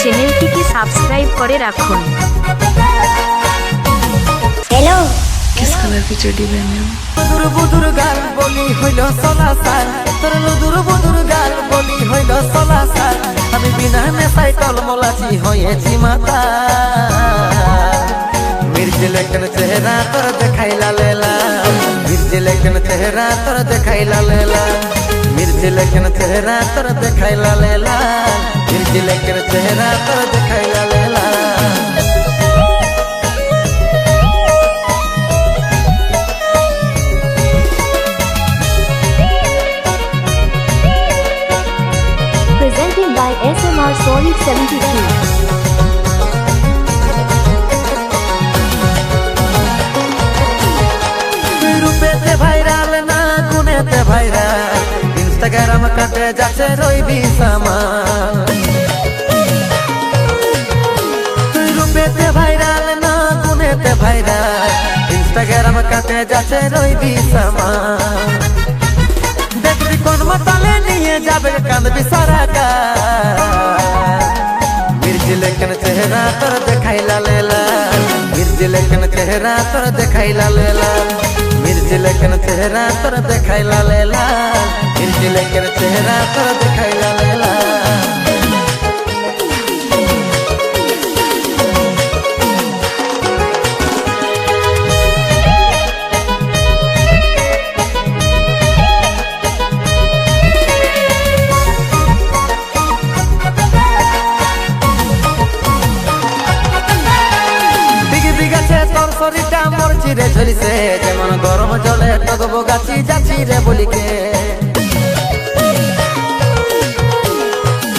চ্যানেলটিকে সাবস্ক্রাইব করে রাখুন। हेलो किस कलर की चड्डी पहने हो? बुदुर बुदुर गाल बोली হইল সলাসাল তোর লুদুর বুদুর গাল বলি হইল সলাসাল আমি বিনা নেশায় টলমলাচি হয়েছি মাতা মির্জে লেখন চেহারা তোর দেখাইলা লেলা মির্জে লেখন চেহারা তোর দেখাইলা লেলা মির্জে লেখন চেহারা তোর দেখাইলা লেলা মির্জে লেখন চেহারা তোর দেখাইলা লেলা presented by SMR Solid 72 রূপেতে ভাইরাল না গুণেতে ভাইরাল ইনস্টাগ্রাম কাটে যাচ্ছে রইবি সামান তুই রূপেতে ভাইরাল না গুণেতে ভাইরাল ইনস্টাগ্রাম কাটে যাচ্ছে রইবি সামান দেখবি কোন মতালে নিয়ে যাবে কাঁদবি সারাকা মির্জি লেখন চেহারা তোর দেখাইলা লেলা মির্জি লেখন চেহারা তোর দেখাইলা লেলা মির্জি লেখন চেহারা তোর দেখাইলা লেলা মির্জি লেখন চেহারা তোর দেখাইলা লেলা শরীরটা মোর চিরে ঝরিছে যেমন গরম জলে টগবো গাছি যাচ্ছি রে বলিকে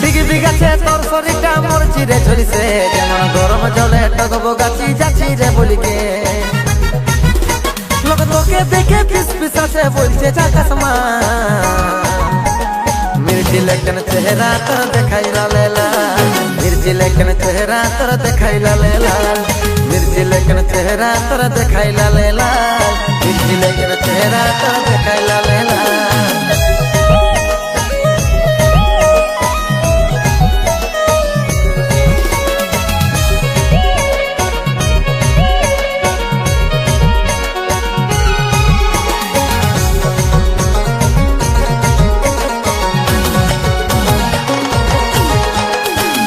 বিঘি বিঘাছে তোর শরীরটা মোর চিরে ঝরিছে যেমন গরম জলে টগবো গাছি যাচ্ছি রে বলিকে লোক তোকে দেখে পিস পিসাছে বলছে চাকাসমা মির্জি লেখন চেহারা তোর দেখাইলা লেলা মির্জি লেখন চেহারা তোর দেখাইলা লেলা মির্জি লেখন চেহারা তোর দেখাইলা লেলা মির্জি লেখন চেহারা তোর দেখাইলা লেলা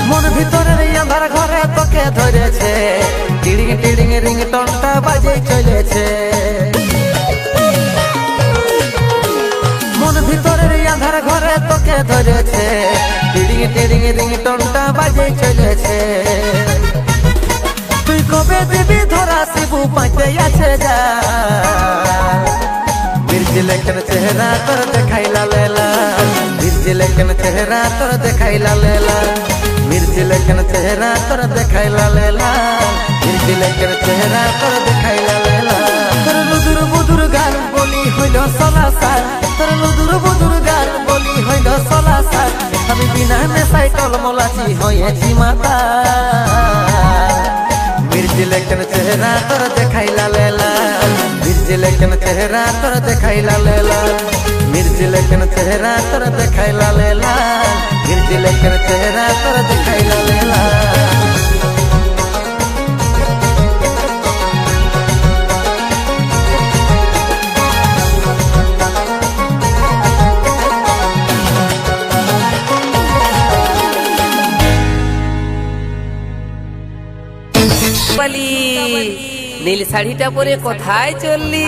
মন ভিতরের আঁধার ঘরে তোকে ধরেছে টিড়িং টিড়িং রিংটনটা বাজে চলেছে মন ভিতরের আঁধার ঘরে তোকে ধরেছে টিড়িং টিড়িং রিংটনটা বাজে চলেছে তুই কবে দিবি ধরা শিবু পাইতে আছে যা মির্জি লেখন চেহারা তোর দেখাইলা লেলা মির্জি লেখন চেহারা তোর দেখাইলা লেলা মির্জি লেখন চেহারা তোর দেখাইলা লেলা মির্জি লেখন চেহারা তোর দেখাইলা লেলা তোর লুদুর বুদুর গাল বলি হইল সলাসাল তোর লুদুর বুদুর গাল বলি হইল সলাসাল আমি বিনা নেশায় টলমলাচি হয়েছি মাতা মির্জি লেখন চেহারা তোর দেখাইলা লেলা মির্জি লেখন চেহারা তোর দেখাইলা লেলা মির্জি লেখন চেহারা তোর দেখাইলা লেলা মির্জি লেখন চেহারা তোর দেখাইলা লেলা নীল শাড়িটা পরে কোথায় চললি?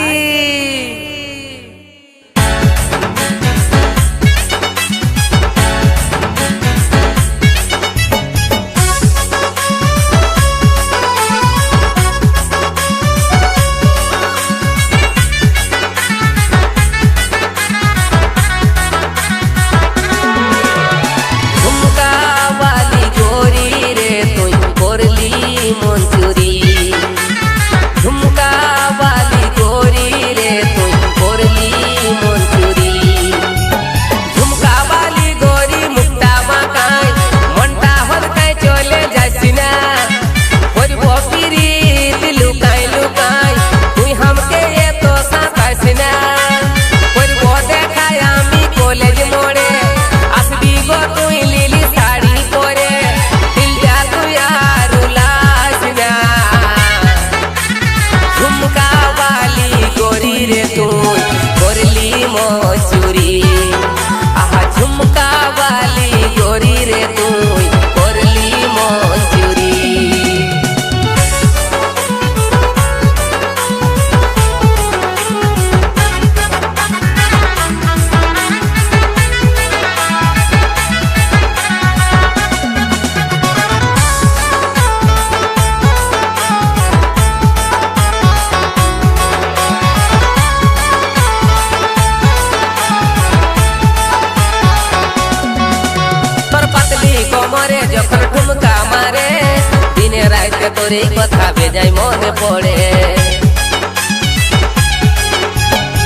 তোর এই কথা বেজায় মনে পড়ে।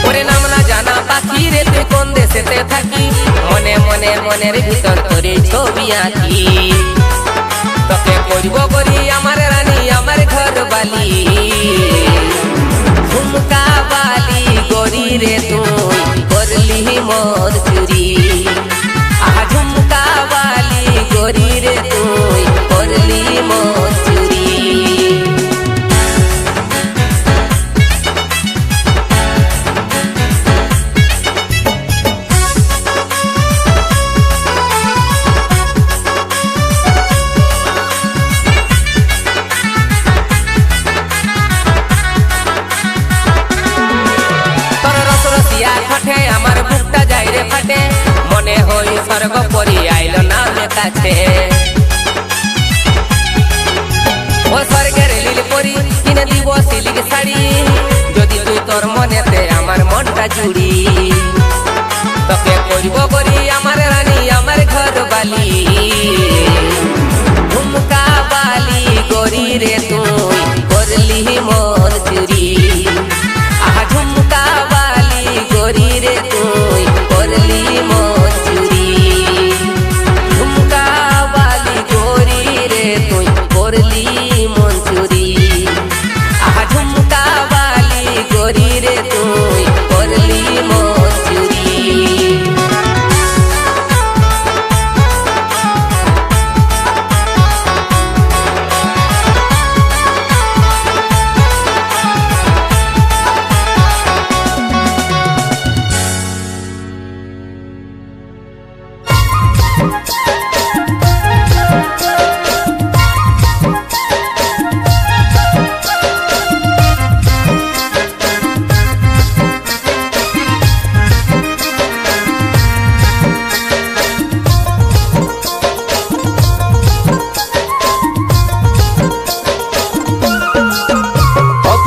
ওরে নাম না জানা পাখি রে তুই কোন দেশেতে থাকি, মনে মনে মনের ভিতর তোর এই ছবি আঁকি। তোকে করব করি আমার রানী আমার ঘর বালি, ঝুমকা বালি গরি রে তুই করলি মোর চুরি। আহা ঝুমকা বালি গরি রে তুই করলি মোর চুরি। আমার বুকটা যাই রে ফাটে, মনে হই স্বর্গ পরি আইল নামে কাছে। ও স্বর্গের লীল পরি কিনে দিব সিলিক শাড়ি, যদি তুই তোর মনেতে আমার মনটা জুড়ি। তোকে করব করি আমার রানী আমার ঘর বালি, ঝুমকা বালি গরি রে তুই করলি মোর চুরি। আহা ঝুমকা বালি গরি রে তুই করলি মোর চুরি। ঝুমকা বালি গরি রে তুই করলি মোর চুরি। আহা ঝুমকা বালি গরি রে তুই করলি মোর চুরি।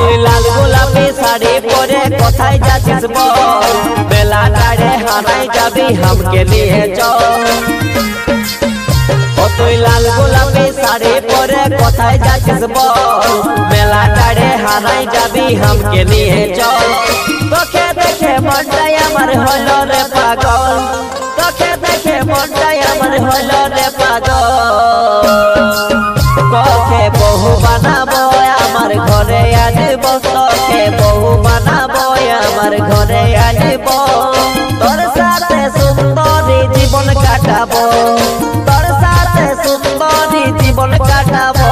তুই লাল গোলাপি শাড়ি পরে কোথায় যাচ্ছিস বল, বেলা টাড়ে হারাই যাবি हमके নিয়ে চল। ও তুই লাল গোলাপি শাড়ি পরে কোথায় যাচ্ছিস বল, বেলা টাড়ে হারাই যাবি हमके নিয়ে চল। তোকে দেখে মনটাই আমার হলো রে পাগল, তোকে দেখে মনটাই আমার হলো রে পাগল। তোকে বহু বানাবো আমার ঘরে আনব, তোকে বহু বানাবো আমার ঘরে আনব। তোর সাথে সুন্দরী জীবন কাটাবো, তোর সাথে সুন্দরী জীবন কাটাবো।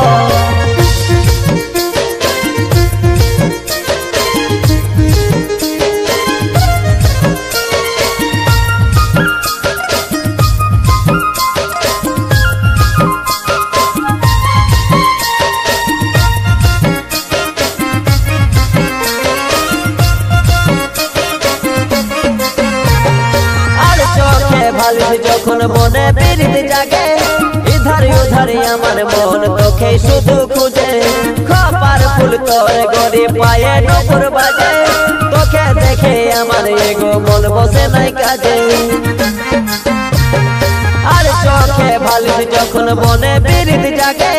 যখন মনে বিরিত জাগে, ইধার উধার আমার মন তোকে শুধু খুঁজে। খপার ফুল তোর গরি পায়ে নপুর বাজে, তোকে দেখে আমার এগো মন বসে নাই কাজে। আর চোখে ভালিস যখন মনে বিরিত জাগে,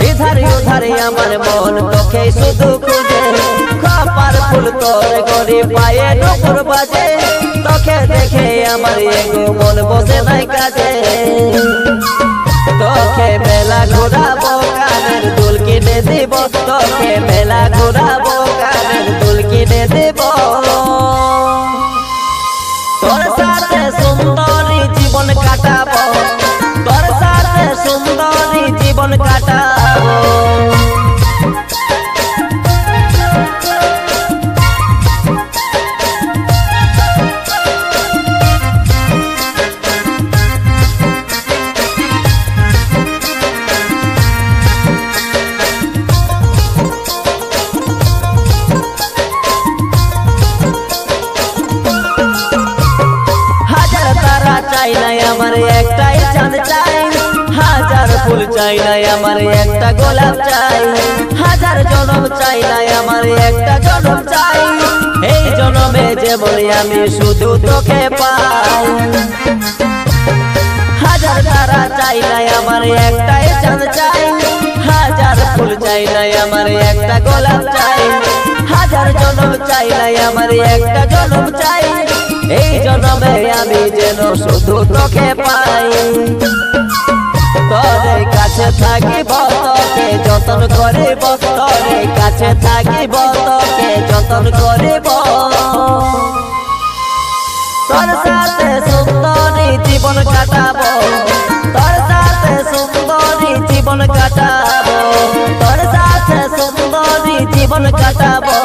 ইধার উধার আমার মন তোকে শুধু খুঁজে। খপার ফুল তোর গরি পায়ে নপুর বাজে, তোকে দেখে আমার এগো মন বসে নাই কাজে। তোকে মেলা ঘোরাবো কানের দুল কিনে দিব, তোকে মেলা ঘোরাবো কানের দুল কিনে দিব। তোর সাথে সুন্দরী জীবন কাটাবো, তোর সাথে সুন্দরী জীবন কাটাবো। চাই নাই আমার একটাই চাঁদ চাই, হাজার ফুল চাই নাই আমার একটা গোলাপ চাই। হাজার জনম চাই নাই আমার একটা জনম চাই, এই জনমে যেমন আমি শুধু তোকে পাই। হাজার তারা চাই নাই আমার একটাই চাঁদ চাই, হাজার হাজার ফুল চাই নাই আমার একটা গোলাপ চাই, হাজার জনম চাই নাই আমার একটা জনম চাই, এই জনমে আমি যেন শুধু তোকে পাই। তোরে কাছে থাকিব তোকে যতন করিব, তোরে কাছে থাকিব তোকে যতন করিব, তোর সাথে সুন্দরী জীবন কাটাবো, তোর সাথে সুন্দরী জীবন কাটাবো, তোর সাথে সুন্দরী জীবন কাটাবো,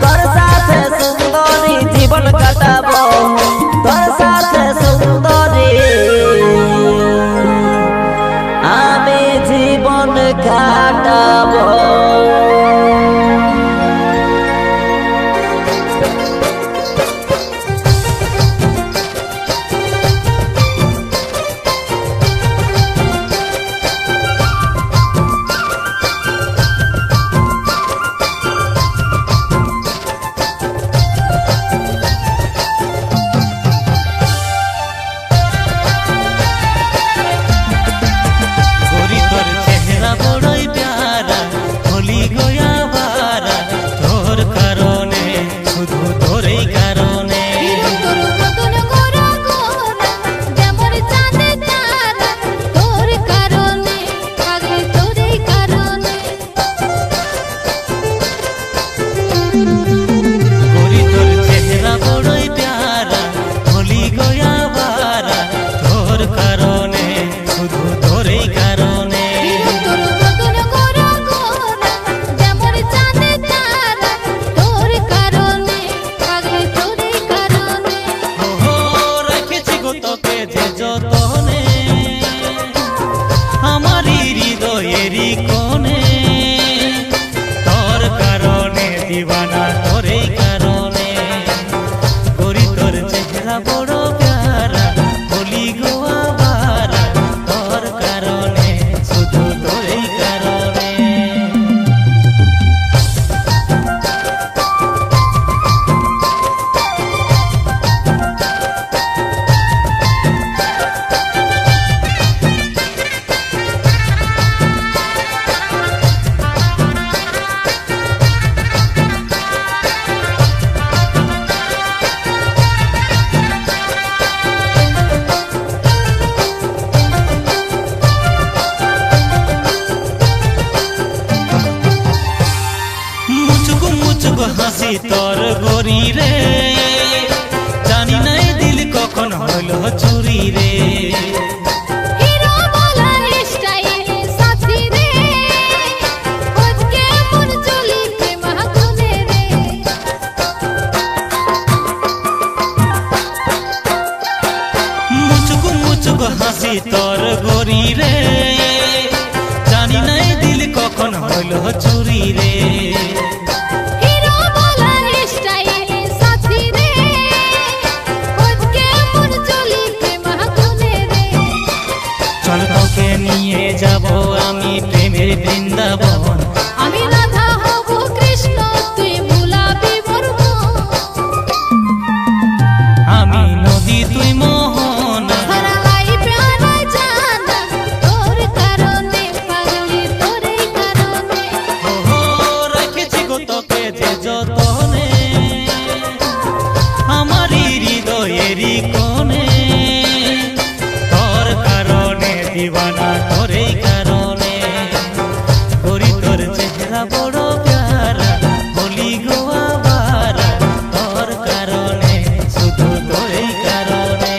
তোর সাথে সুন্দরী জীবন কাটাবো, তোর সাথে সুন্দরী আমি জীবন কাটাবো। হাসি তোর গরি রে, জানি নাই দিল কখন হলো চুরি রে, মুচুক মুচুক হাসি তোর গরি রে, জানি নাই দিল কখন হলো চুরি রে, চল তোকে নিয়ে যাব আমি প্রেমের বৃন্দাবন, আমি রাধা হব কৃষ্ণ তুই ভুলাবি বর্মন, আমি নদী তুই মোহন, সারা লাইফ হারাই জানা তোর কারণে পাগলি তোরে কারণে, ও রেখেছি গো তোকে যে যতনে আমারই হৃদয়েরই কোণে, তোর কারণে দিবানা তোরে কারণে, করি তোর চেহারা বড় প্যারা, বলি গো আবারা, তোর কারণে শুধু তোরে কারণে।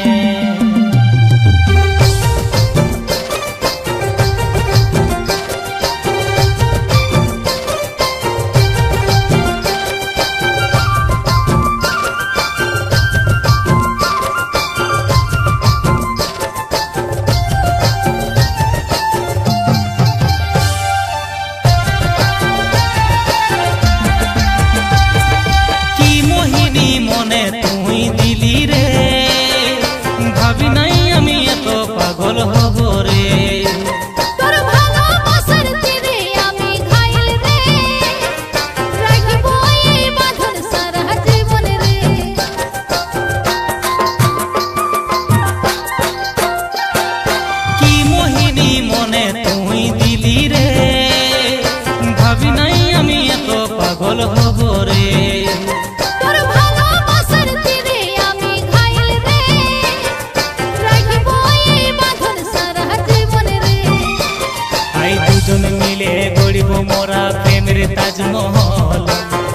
মোরা প্রেমের তাজমহল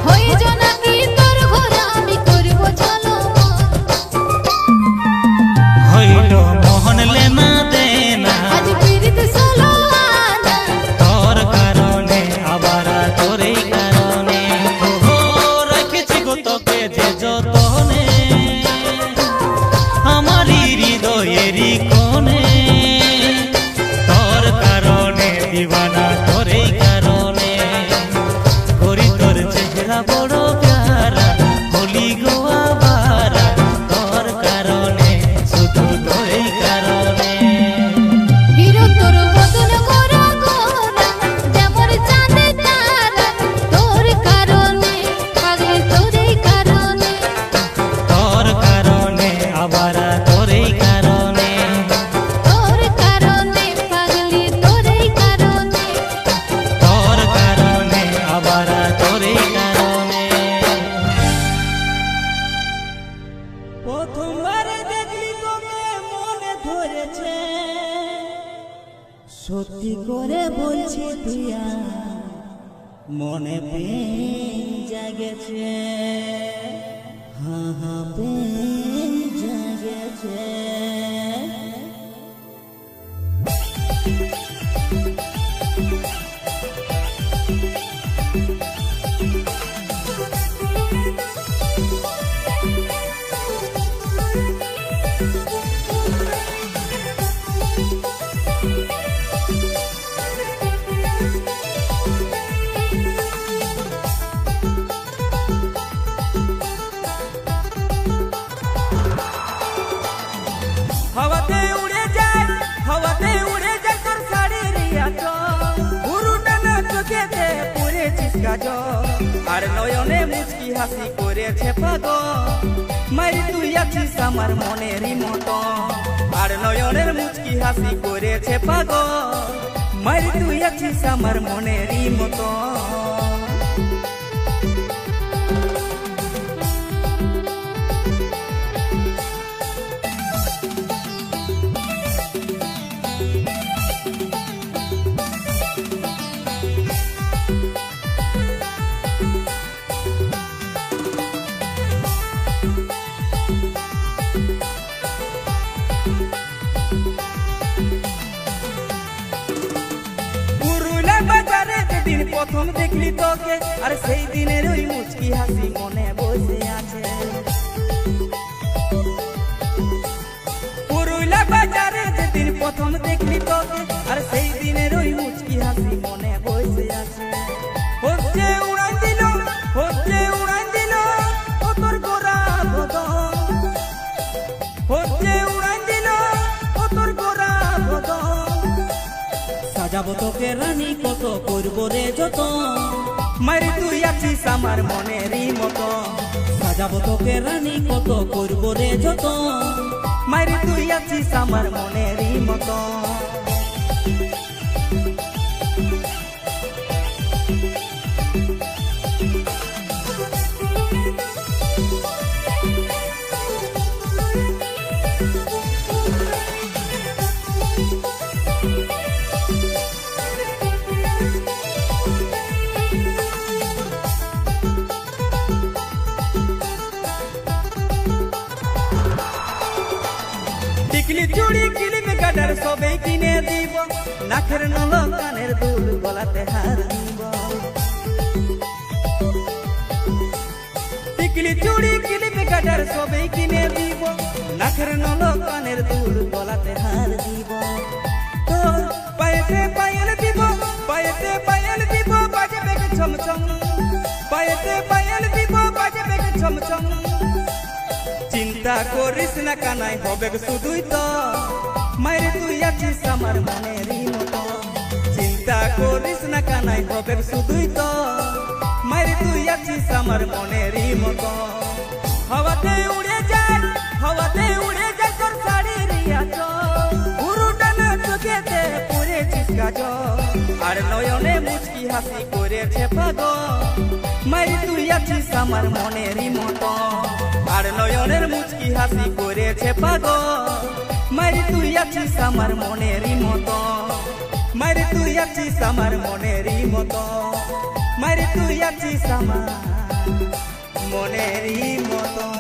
হয়ে জনাকি তোর ঘরে আমি করব ঝলমল হইল মোহন লেনা দেনা আজ পিরিত সলো আনা তোর কারণে আবার তোরই কারণে ওহো রেখেছি গো তোকে যে যতনে আমারই হৃদয়েরই কোণে তোর কারণে দিবানা তোরই কারণে করি তোর চেহারা বড় প্যারা বলি গো আবারা তোর কারণে শুধু তোরই কারণে হিরো তোর বদন মোরা গোরা যেমন চাঁদ তারা তোর কারণে পাগল তোরই কারণে তোর কারণে আবার তোরই কারণে তোর কারণে পাগলি তোরই কারণে তোর কারণে আবার তোরই কারণে প্রথমবার দেখলি তোকে মনে ধরেছে সত্যি করে বলছি প্রিয়া মনে প্রেম জাগেছে হ্যাঁ হ্যাঁ প্রেম জাগেছে हवाते उड़े जाए তোর শাড়ির আঁচল উড়ুটা না চোখেতে পড়েছিস কাজল আর নয়নে মুচকি হাসি করেছে পাগল মাই তুই আছিস আমার মনেরই মতো আর নয়নের মুচকি হাসি করেছে পাগল মাই তুই আছিস আমার মনেরই মতো দিন প্রথম দেখলি তোকে আর সেই দিনের ওই মুচকি হাসি মনে বসে আছে পুরুলিয়া বাজারে যেদিন প্রথম দেখলি তোকে আর সেই দিনের ওই মুচকি হাসি মনে বসে আছে হচ্ছে উড়ান দিল ও তোর গোরা বদন হচ্ছে উড়ান দিল ও তোর গোরা বদন সাজাবো তোকে রানী কত করবো রে যত মারি তুই আছিস আমার মনেরই মতো সাজাবো তোকে রানী কত করবো রে যত মারি তুই আছিস আমার মনেরই মতো টিকলি চুড়ি কিলিপ গাডার সবে কিনে দিব নাকের নল কানের দুল গলাতে হার দিব টিকলি চুড়ি কিলিপ গাডার সবে কিনে দিব নাকের নল কানের দুল গলাতে হার দিব তোর পায়েতে পায়েল দিব বাজবে ছমছম পায়েতে পায়েল দিব বাজবে ছমছম চিন্তা করিস না কানাই হবে শুধুই তো মায়ের তুই আছিস আমার মনেরই মতো চিন্তা করিস না কানাই হবে শুধুই তো মায়ের তুই আছিস আমার মনেরই মতো হাওয়াতে উড়ে যায় তোর শাড়ির আঁচল উড়ুটা না চোখেতে পড়েছিস কাজল আর নয়নে মুচকি হাসি করেছে পাগল মায়ের তুই আছিস আমার মনেরই মতো আর নয়নের মুচকি হাসি করেছে পাগল মারি তুই আছিস আমার মনেরই মতো মায়ের তুই আছিস আমার মনেরই মতো মায়ের তুই আছিস আমার মনেরই মতো